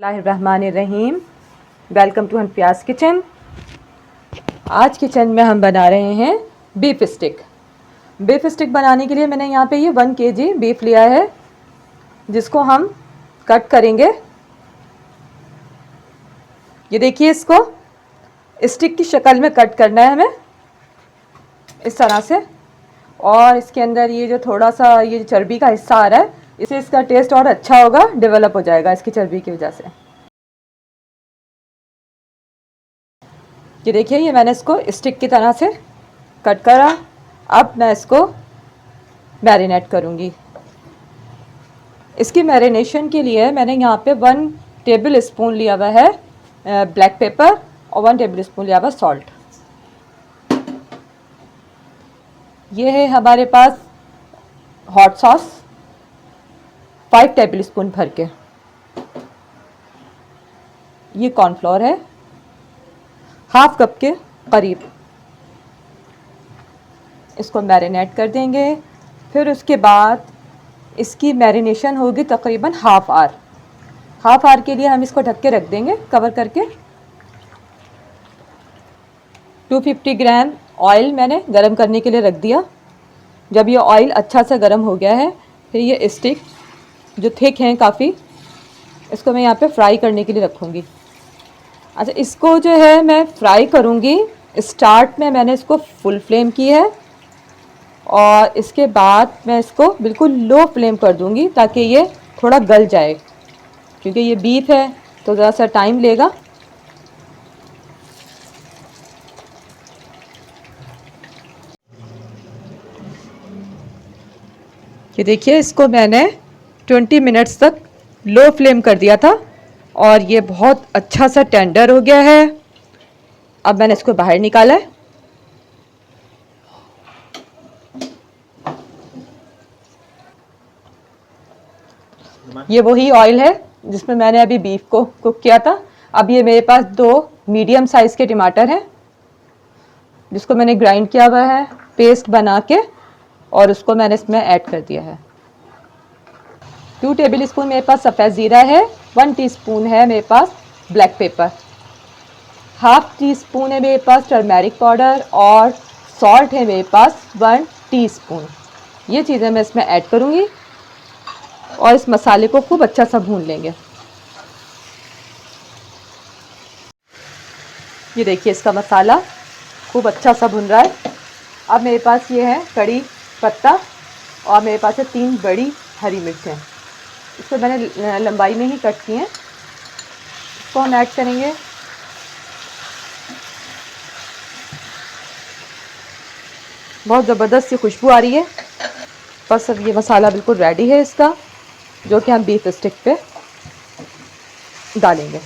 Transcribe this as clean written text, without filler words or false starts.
बिस्मिल्लाहिर्रहमानिर्रहीम। Welcome to Hanfiya's kitchen. आज kitchen में हम बना रहे हैं बीफ स्टिक। बीफ स्टिक बनाने के लिए मैंने यहाँ पे ये 1 kg बीफ लिया है, जिसको हम कट करेंगे। ये देखिए, इसको स्टिक की शक्ल में कट करना है हमें, इस तरह से। और इसके अंदर ये जो थोड़ा सा ये चर्बी का हिस्सा आ रहा है, इससे इसका टेस्ट और अच्छा होगा, डेवलप हो जाएगा इसकी चर्बी की वजह से। ये देखिए, ये मैंने इसको स्टिक की तरह से कट करा। अब मैं इसको मैरिनेट करूँगी। इसकी मैरिनेशन के लिए मैंने यहाँ पे 1 टेबल स्पून लिया हुआ है ब्लैक पेपर और 1 टेबल स्पून लिया हुआ सॉल्ट। ये है हमारे पास हॉट सॉस 5 टेबल स्पून भर के। ये कॉर्नफ्लोर है हाफ कप के करीब। इसको मैरिनेट कर देंगे। फिर उसके बाद इसकी मैरिनेशन होगी तकरीबन हाफ आवर के लिए हम इसको ढक के रख देंगे, कवर करके। 250 ग्राम ऑयल मैंने गरम करने के लिए रख दिया। जब ये ऑयल अच्छा सा गरम हो गया है, फिर ये स्टिक जो थिक हैं काफ़ी, इसको मैं यहाँ पे फ्राई करने के लिए रखूँगी। अच्छा, इसको जो है मैं फ्राई करूँगी। स्टार्ट में मैंने इसको फुल फ्लेम की है और इसके बाद मैं इसको बिल्कुल लो फ्लेम कर दूँगी ताकि ये थोड़ा गल जाए, क्योंकि ये बीफ है तो ज़रा सा टाइम लेगा। ये देखिए, इसको मैंने 20 मिनट्स तक लो फ्लेम कर दिया था और ये बहुत अच्छा सा टेंडर हो गया है। अब मैंने इसको बाहर निकाला है। ये वही ऑयल है जिसमें मैंने अभी बीफ को कुक किया था। अब ये मेरे पास 2 मीडियम साइज़ के टमाटर हैं, जिसको मैंने ग्राइंड किया हुआ है पेस्ट बना के, और उसको मैंने इसमें ऐड कर दिया है। 2 टेबल स्पून मेरे पास सफ़ेद ज़ीरा है। 1 टीस्पून है मेरे पास black pepper. Half teaspoon है मेरे पास टर्मेरिक पाउडर, और सॉल्ट है मेरे पास 1 टीस्पून। ये चीज़ें मैं इसमें ऐड करूँगी और इस मसाले को खूब अच्छा सा भून लेंगे। ये देखिए, इसका मसाला खूब अच्छा सा भुन रहा है। अब मेरे पास ये है कड़ी पत्ता, और मेरे पास है 3 बड़ी हरी मिर्चें। इसको मैंने लंबाई में ही कट की हैं। इसको हम ऐड करेंगे। बहुत ज़बरदस्त सी खुशबू आ रही है। बस अब ये मसाला बिल्कुल रेडी है इसका, जो कि हम बीफ स्टिक पे डालेंगे।